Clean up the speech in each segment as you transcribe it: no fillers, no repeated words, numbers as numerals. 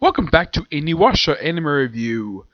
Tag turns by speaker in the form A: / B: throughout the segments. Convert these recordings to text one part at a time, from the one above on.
A: Welcome back to Inuyasha Anime Review,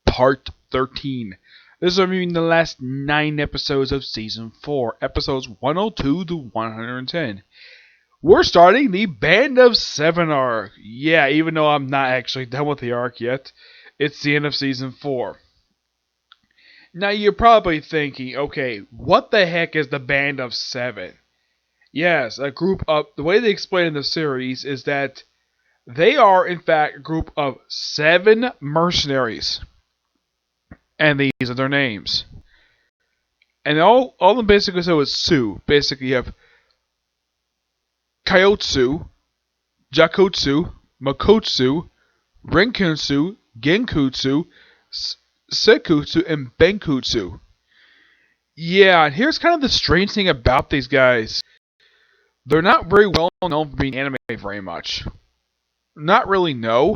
A: Part 13. This is reviewing the last 9 episodes of Season 4, episodes 102 to 110. We're starting the Band of 7 arc. Yeah, even though I'm not actually done with the arc yet, it's the end of Season 4. Now you're probably thinking, okay, what the heck is the Band of 7? Yes, a group of... The way they explain in the series is that they are, in fact, a group of 7 mercenaries. And these are their names. And all of them basically say is Su. Basically, you have Kaiotsu, Jakotsu, Makotsu, Renkutsu, Genkutsu, Sekutsu, and Benkutsu. Yeah, and here's kind of the strange thing about these guys. They're not very well known for being anime very much. Not really, no.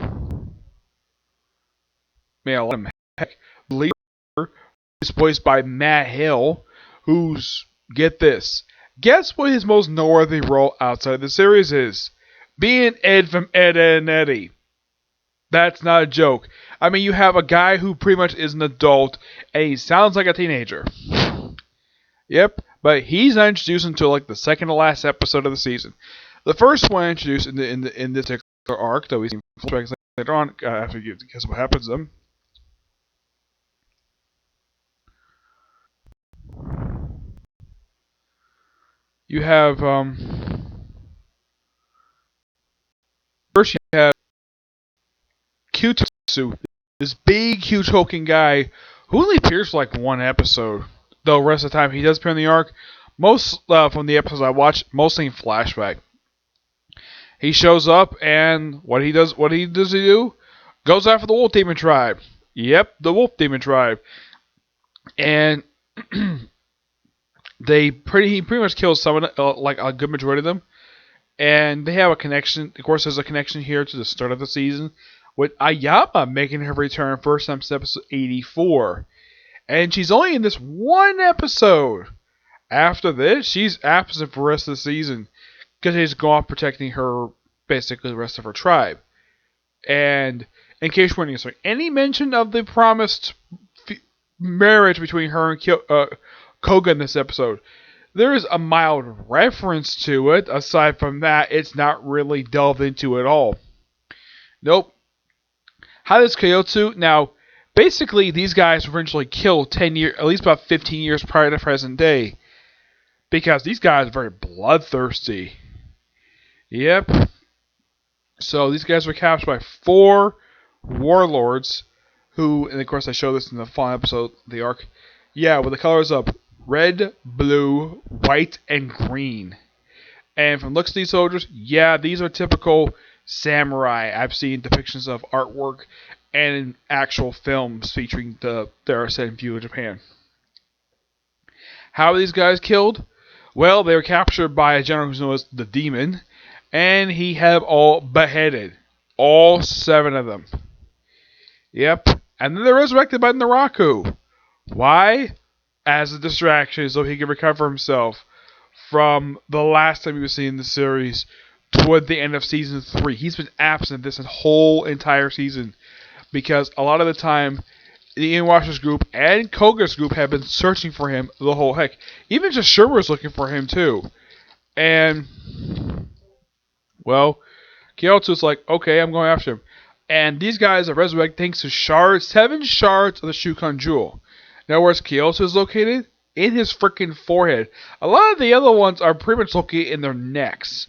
A: Man, a lot of them, heck. The leader is voiced by Matt Hill, who's, get this, guess what his most noteworthy role outside the series is? Being Ed from Ed, Edd and Eddy. That's not a joke. I mean, you have a guy who pretty much is an adult, and he sounds like a teenager. Yep, but he's not introduced until like the second to last episode of the season. The first one introduced in this particular arc, though we see flashbacks later on after you guess what happens to them. You have first you have Kyutsu, this big, huge hulking guy who only appears for like one episode. Though the rest of the time he does appear in the arc. Most from the episodes I watched, mostly in flashback. He shows up and what does he do? Goes after the Wolf Demon Tribe. Yep, the Wolf Demon Tribe. And he pretty much kills someone, like a good majority of them. And they have a connection. Of course, there's a connection here to the start of the season with Ayama making her return first time since episode 84. And she's only in this one episode. After this, she's absent for the rest of the season because she's gone protecting her, basically the rest of her tribe. And in case you're wondering, any mention of the promised marriage between her and Koga in this episode? There is a mild reference to it. Aside from that, it's not really delved into at all. Nope. How does Kaiotsu? Now, basically, these guys were eventually killed 10 years, at least about 15 years prior to present day. Because these guys are very bloodthirsty. Yep. So these guys were captured by 4 warlords who, and of course I show this in the final episode of the arc. Yeah, with the colors of red, blue, white, and green. And from looks of these soldiers, yeah, these are typical samurai. I've seen depictions of artwork and in actual films featuring their set in view of Japan. How are these guys killed? Well, they were captured by a general who's known as the Demon, and he had them all beheaded. All 7 of them. Yep. And then they're resurrected by Naraku. Why? As a distraction, so he can recover himself from the last time he was seen in the series toward the end of season 3. He's been absent this whole entire season because a lot of the time the Inuyasha's group and Koga's group have been searching for him the whole heck. Even just Shermer's looking for him too. And, well, Kyoto's like, okay, I'm going after him. And these guys are resurrected thanks to 7 shards of the Shukan Jewel. Now, where's Kyoto is located? In his freaking forehead. A lot of the other ones are pretty much located in their necks.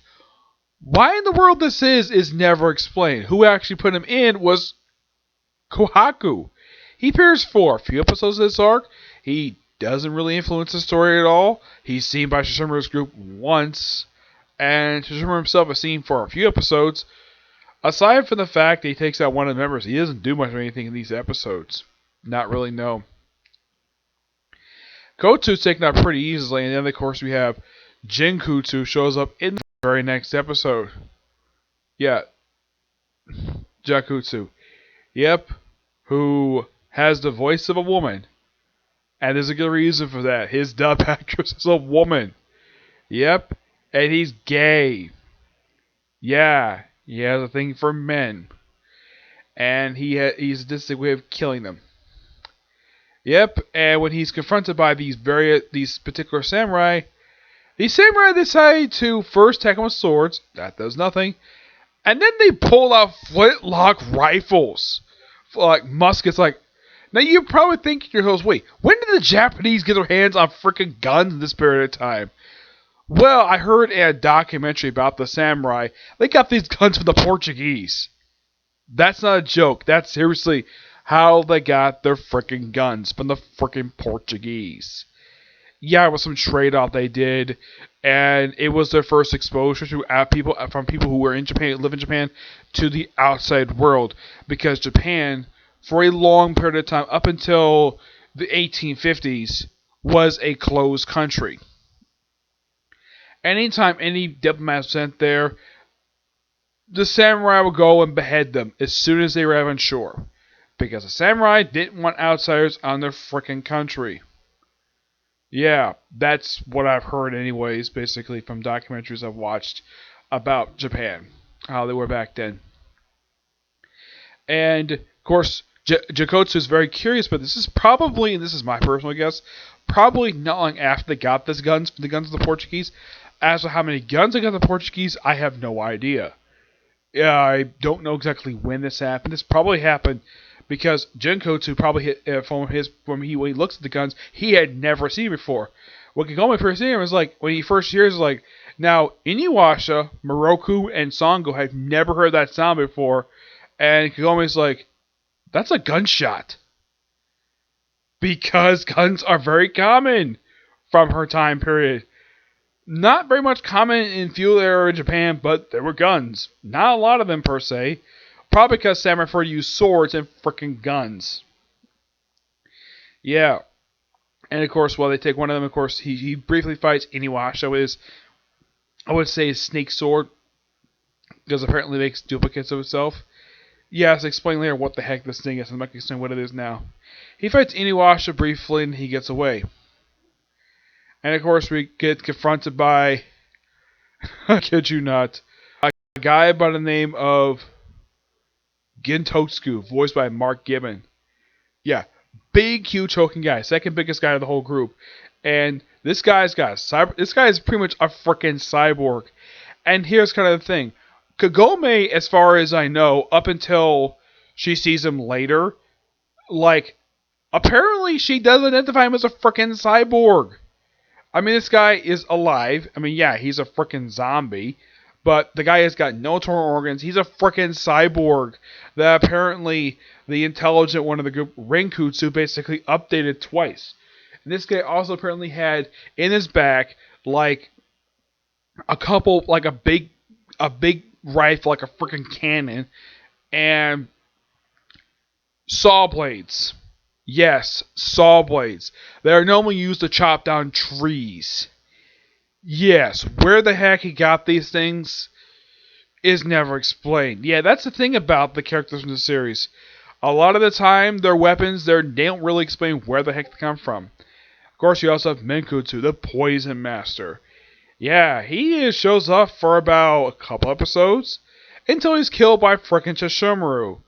A: Why in the world this is never explained. Who actually put him in was Kohaku. He appears for a few episodes of this arc. He doesn't really influence the story at all. He's seen by Shishimaru's group once. And Shishimaru himself is seen for a few episodes. Aside from the fact that he takes out one of the members, he doesn't do much of anything in these episodes. Not really, no. Kotsu's taken out pretty easily, and then of course we have Jinkutsu shows up in the very next episode. Yeah. Jakutsu. Yep. Who has the voice of a woman. And there's a good reason for that. His dub actress is a woman. Yep. And he's gay. Yeah. He has a thing for men. and he's a distinct way of killing them. Yep, and when he's confronted by these particular samurai, these samurai decide to first attack him with swords. That does nothing. And then they pull out flintlock rifles. Like muskets, like... Now you probably think to yourselves, wait, when did the Japanese get their hands on freaking guns in this period of time? Well, I heard in a documentary about the samurai, they got these guns from the Portuguese. That's not a joke. That's seriously how they got their freaking guns, from the freaking Portuguese. Yeah, it was some trade-off they did, and it was their first exposure to people who were in Japan, live in Japan, to the outside world, because Japan, for a long period of time, up until the 1850s, was a closed country. Anytime any diplomat was sent there, the samurai would go and behead them as soon as they arrived on shore, because the samurai didn't want outsiders on their frickin' country. Yeah, that's what I've heard anyways, basically from documentaries I've watched about Japan, how they were back then. And, of course, Jakotsu is very curious, but this is probably, and this is my personal guess, probably not long after they got the guns of the Portuguese. As to how many guns they got the Portuguese, I have no idea. Yeah, I don't know exactly when this happened. This probably happened because Jinkotsu probably when he looks at the guns, he had never seen before. When Kagome first seen him, was like, when he first hears, like, now Inuyasha, Moroku, and Sango had never heard that sound before, and Kagome's like, that's a gunshot. Because guns are very common from her time period. Not very much common in feudal era in Japan, but there were guns. Not a lot of them per se. Probably because samurai prefer to use swords and frickin' guns. Yeah. And of course, while they take one of them, of course, he briefly fights Inuyasha with his, I would say, his snake sword. Because apparently it makes duplicates of itself. Yes, explain later what the heck this thing is. I'm not going to explain what it is now. He fights Inuyasha briefly and he gets away. And of course, we get confronted by, I kid you not, a guy by the name of Gintotsuku, voiced by Mark Gibbon. Yeah, big, huge, choking guy, second biggest guy of the whole group. And this guy is pretty much a freaking cyborg. And here's kind of the thing. Kagome, as far as I know, up until she sees him later, like, apparently she does identify him as a freaking cyborg. I mean, this guy is alive. I mean, yeah, he's a frickin' zombie. But the guy has got no internal organs. He's a frickin' cyborg that apparently the intelligent one of the group, Renkutsu, basically updated twice. And this guy also apparently had in his back, like, a big rifle, like a frickin' cannon, and saw blades. Yes, saw blades. They are normally used to chop down trees. Yes, where the heck he got these things is never explained. Yeah, that's the thing about the characters in the series. A lot of the time, their weapons, they don't really explain where the heck they come from. Of course, you also have Menkutsu, the Poison Master. Yeah, he shows up for about a couple episodes until he's killed by frickin' Sesshomaru.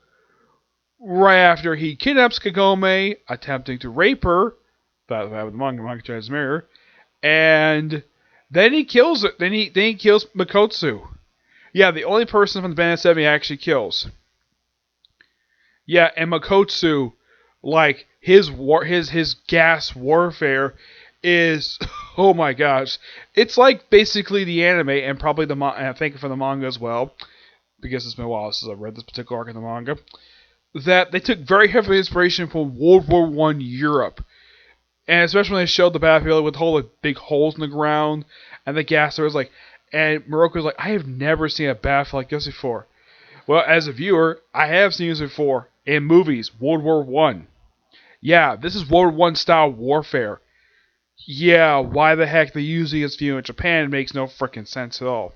A: Right after he kidnaps Kagome, attempting to rape her, that's what happened with the manga transmitter, and then he kills it. Then he kills Makotsu. Yeah, the only person from the Band of Seven he actually kills. Yeah, and Makotsu, like his gas warfare is, oh my gosh, it's like basically the anime and probably and I think for the manga as well, because it's been a while since I've read this particular arc in the manga. That they took very heavy inspiration from World War I Europe. And especially when they showed the battlefield with whole big holes in the ground and the gas, there was like, and Moroku was like, I have never seen a battlefield like this before. Well, as a viewer, I have seen this before in movies, World War I. Yeah, this is World War I style warfare. Yeah, why the heck they use this view in Japan makes no freaking sense at all.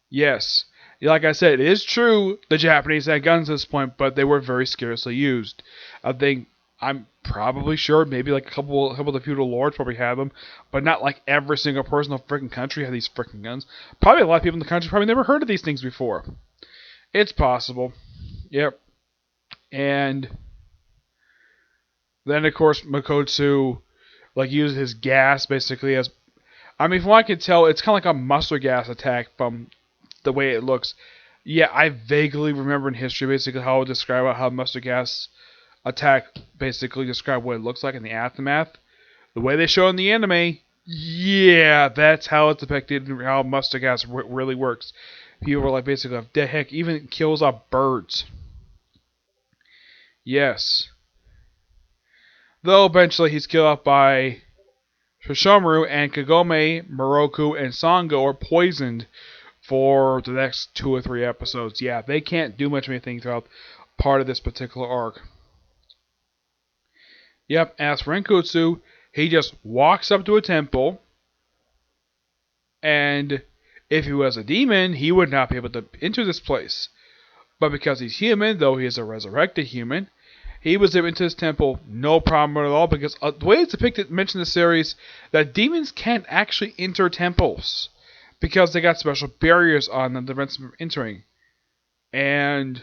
A: Yes. Like I said, it is true the Japanese had guns at this point, but they were very scarcely used. I'm probably sure maybe like a couple of the feudal lords probably had them, but not like every single person in the freaking country had these freaking guns. Probably a lot of people in the country probably never heard of these things before. It's possible. Yep. And then, of course, Makotsu, like, uses his gas basically as. I mean, from what I can tell, it's kind of like a mustard gas attack from the way it looks. Yeah, I vaguely remember in history basically how it would describe how mustard gas attack basically describe what it looks like in the aftermath. The way they show in the anime, yeah, that's how it's depicted and how mustard gas really works. People are like basically, the heck, even kills off birds. Yes. Though eventually he's killed off by Shishomaru, and Kagome, Moroku, and Sango are poisoned for the next 2 or 3 episodes. Yeah, they can't do much of anything throughout part of this particular arc. Yep, as for Renkotsu, he just walks up to a temple, and if he was a demon, he would not be able to enter this place. But because he's human, though he is a resurrected human, he was able to enter this temple, no problem at all, because the way it's depicted, mentioned in the series, that demons can't actually enter temples, because they got special barriers on them to prevent them from entering. And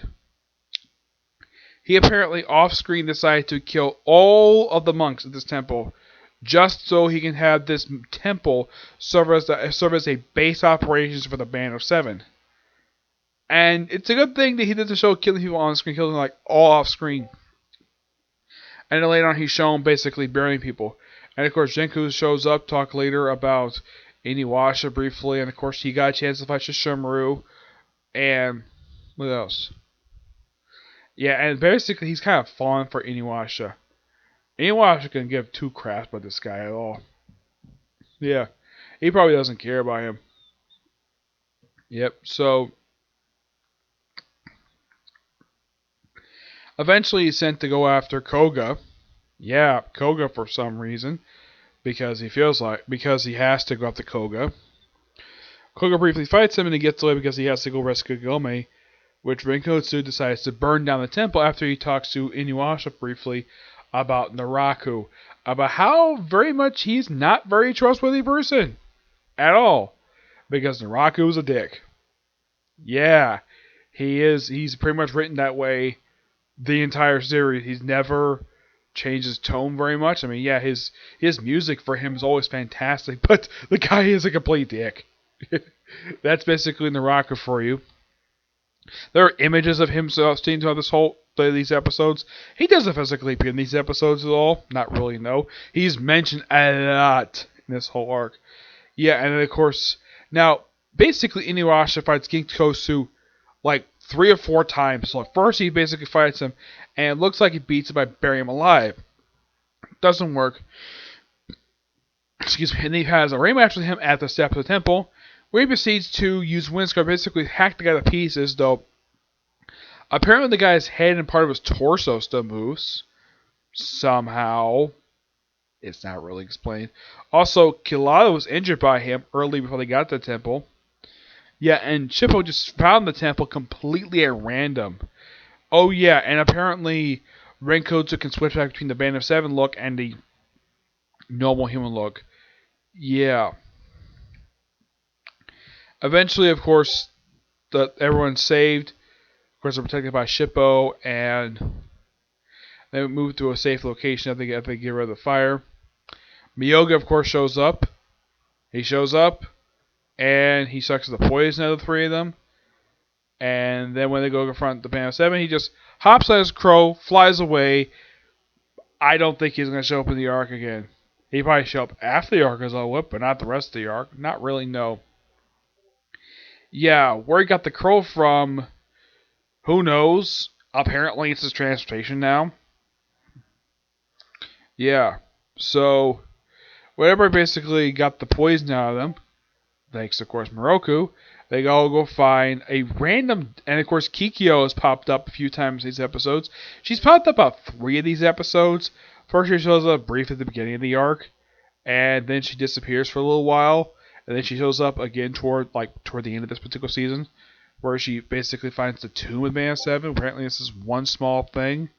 A: he apparently off-screen decided to kill all of the monks at this temple, just so he can have this temple serve as a base operations for the Band of Seven. And it's a good thing that he doesn't show killing people on screen, killing like all off screen. And then later on, he's shown basically burying people. And of course, Genku shows up, talk later about Inuyasha briefly, and of course, he got a chance to fight Shishomaru. And what else? Yeah, and basically, he's kind of fallen for Inuyasha. Inuyasha can give two craps about this guy at all. Yeah, he probably doesn't care about him. Yep, so eventually he's sent to go after Koga. Yeah, Koga for some reason. Because he has to go after Koga. Koga briefly fights him and he gets away because he has to go rescue Kagome, which Renkotsu decides to burn down the temple after he talks to Inuyasha briefly about Naraku. About how very much he's not very trustworthy person. At all. Because Naraku is a dick. Yeah, he is. He's pretty much written that way the entire series. He's never changed his tone very much. I mean, yeah, his music for him is always fantastic, but the guy is a complete dick. That's basically Naraku for you. There are images of him seen throughout these episodes. He doesn't physically appear in these episodes at all. Not really, no. He's mentioned a lot in this whole arc. Yeah, and then of course, now, basically Inuyasha fights Gintosu like 3 or 4 times. So at first he basically fights him, and it looks like he beats him by burying him alive. Doesn't work. Excuse me. And he has a rematch with him at the steps of the temple, where he proceeds to use Windscar, basically hack the guy to pieces, though apparently the guy's head and part of his torso still moves. Somehow. It's not really explained. Also, Kilada was injured by him early before they got to the temple. Yeah, and Chippo just found the temple completely at random. Oh yeah, and apparently Renkotsu can switch back between the Band of Seven look and the normal human look. Yeah. Eventually, of course, everyone's saved. Of course, they're protected by Shippo, and they move to a safe location after they get rid of the fire. Miyoga, of course, shows up. He shows up, and he sucks the poison out of the 3 of them. And then when they go confront the Band of Seven, he just hops on his crow, flies away. I don't think he's going to show up in the arc again. He probably show up after the arc is all up, but not the rest of the arc. Not really, no. Yeah, where he got the crow from, who knows? Apparently it's his transportation now. Yeah, so whatever basically got the poison out of them, thanks of course Moroku, they all go find a random, and of course Kikyo has popped up a few times in these episodes. She's popped up about 3 of these episodes. First she shows up briefly at the beginning of the arc, and then she disappears for a little while, and then she shows up again toward the end of this particular season, where she basically finds the tomb of Man 7. Apparently this is one small thing.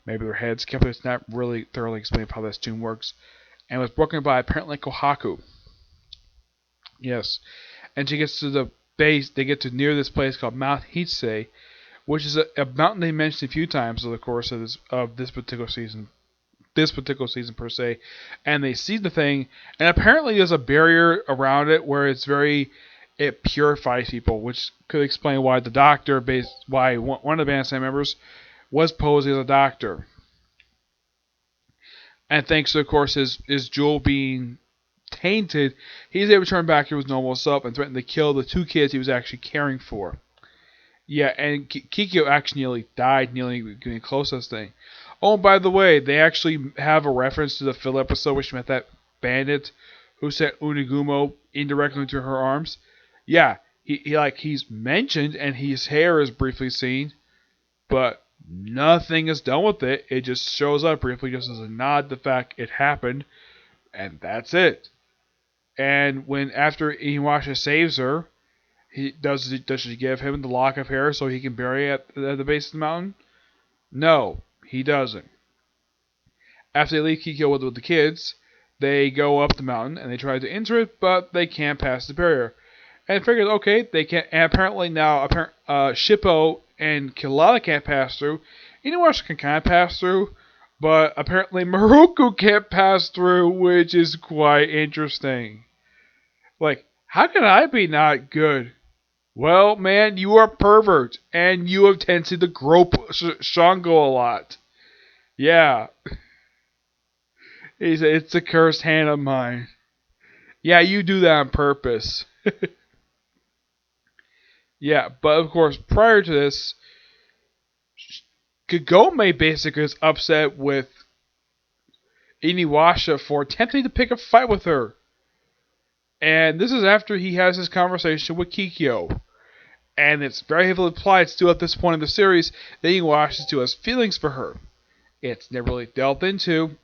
A: Maybe their heads kept it. It's not really thoroughly explained how this tomb works. And was broken by apparently Kohaku. Yes. And she gets to the base. They get to near this place called Mount Hitsei, which is a mountain they mentioned a few times over the course of this particular season. This particular season per se, and they see the thing, and apparently there's a barrier around it where it purifies people, which could explain why why one of the band members was posing as a doctor. And thanks to, of course, his jewel being tainted, he's able to turn back to his normal self and threaten to kill the 2 kids he was actually caring for. Yeah, and Kikyo actually nearly died, nearly getting close to this thing. Oh, by the way, they actually have a reference to the Phil episode, which met that bandit who sent Unigumo indirectly into her arms. Yeah, he's mentioned, and his hair is briefly seen, but nothing is done with it. It just shows up briefly, just as a nod to the fact it happened, and that's it. And after Inuyasha saves her, does she give him the lock of hair so he can bury it at the base of the mountain? No, he doesn't. After they leave Kikyo with the kids, they go up the mountain and they try to enter it, but they can't pass the barrier. And figures, okay, they can't. And apparently now, Shippo and Kilala can't pass through. Inuyasha can kind of pass through, but apparently Maruko can't pass through, which is quite interesting. Like, how can I be not good? Well, man, you are a pervert, and you have tended to grope Shango a lot. Yeah. He said, it's a cursed hand of mine. Yeah, you do that on purpose. Yeah, but of course, prior to this, Kagome basically is upset with Inuyasha for attempting to pick a fight with her. And this is after he has his conversation with Kikyo. And it's very heavily implied still at this point in the series that Inuyasha still has feelings for her. It's never really delved into.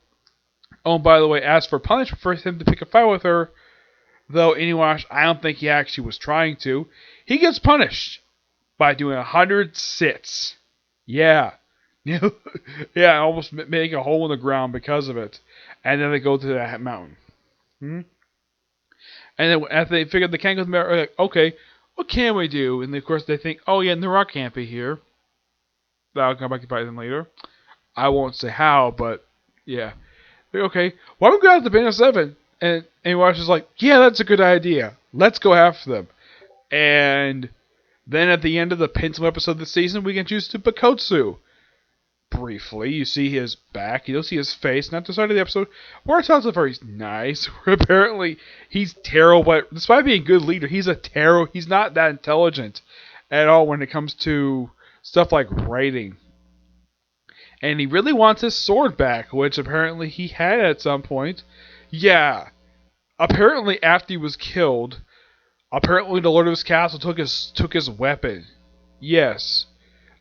A: Oh, by the way, as for punishment for him to pick a fight with her, though Inuyasha, I don't think he actually was trying to, he gets punished by doing 100 sits. Yeah. Yeah, almost make a hole in the ground because of it. And then they go to that mountain. And then after they figure they can't go to the mountain, they're like, okay, what can we do? And of course they think, oh yeah, Nara can't be here. I'll come back to fight them later. I won't say how, but yeah. Okay, why don't we go out to Band of 7? And Inuyasha's like, yeah, that's a good idea. Let's go after them. And then at the end of the penultimate episode of the season, we get introduced to Bakotsu. Briefly, you see his back, you don't see his face, not the start of the episode, where it sounds very nice, where apparently he's terrible, but despite being a good leader, he's not that intelligent at all when it comes to stuff like writing. And he really wants his sword back, which apparently he had at some point. Yeah, apparently after he was killed, apparently the Lord of his castle took his weapon. Yes.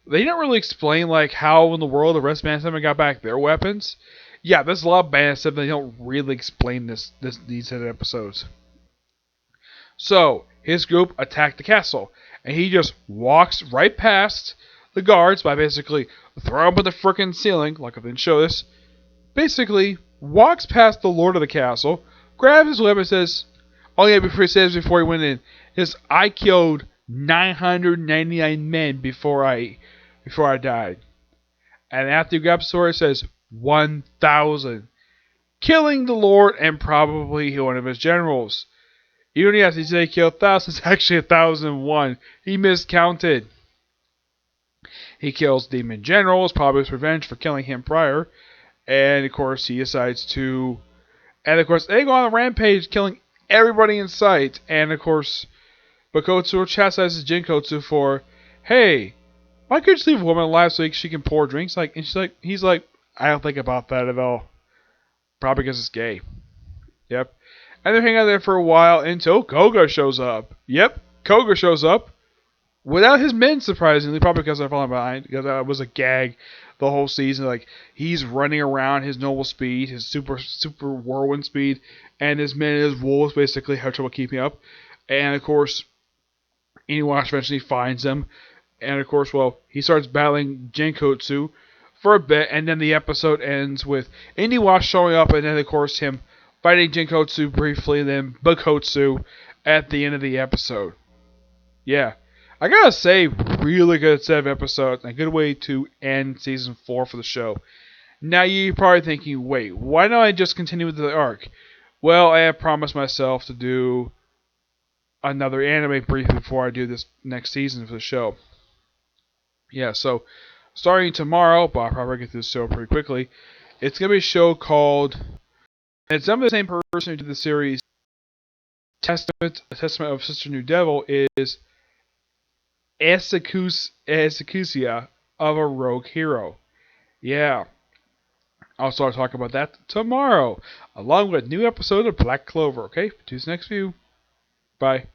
A: They didn't really explain like how in the world the rest of Band 7 got back their weapons. Yeah, there's a lot of Band 7 they don't really explain these episodes. So his group attacked the castle, and he just walks right past the guards by basically throwing up in the frickin' ceiling, like I didn't show this. Basically walks past the lord of the castle, grabs his weapon, and says, "Oh yeah," before he went in, I killed 999 men before I died. And after he grabs the sword, it says 1,000. Killing the Lord and probably one of his generals. Even if he said he killed 1,000, it's actually 1,001. He miscounted. He kills demon generals, probably as revenge for killing him prior. And of course, he decides to. And of course, they go on a rampage, killing everybody in sight. And of course, Bakotsu chastises Jinkotsu for, hey, why couldn't you leave a woman alive so she can pour drinks? He's like, I don't think about that at all. Probably because it's gay. Yep. And they're hanging out there for a while until Koga shows up. Yep, Koga shows up. Without his men, surprisingly, probably because they're falling behind. Because that was a gag the whole season. Like, he's running around his normal speed, his super whirlwind speed, and his men, his wolves, basically have trouble keeping up. And of course, Inuyasha eventually finds him. And of course, well, he starts battling Jinkotsu for a bit, and then the episode ends with Inuyasha showing up, and then of course him fighting Jinkotsu briefly, and then Bakotsu at the end of the episode. Yeah. I gotta say, really good set of episodes and a good way to end season 4 for the show. Now you're probably thinking, wait, why don't I just continue with the arc? Well, I have promised myself to do another anime briefly before I do this next season for the show. Yeah, so starting tomorrow, but I'll probably get through the show pretty quickly. It's gonna be a show called, and it's done by the same person who did the series Testament of Sister New Devil, is Executia of a Rogue Hero. Yeah, I'll start talking about that tomorrow, along with a new episode of Black Clover. Okay, to the next view. Bye.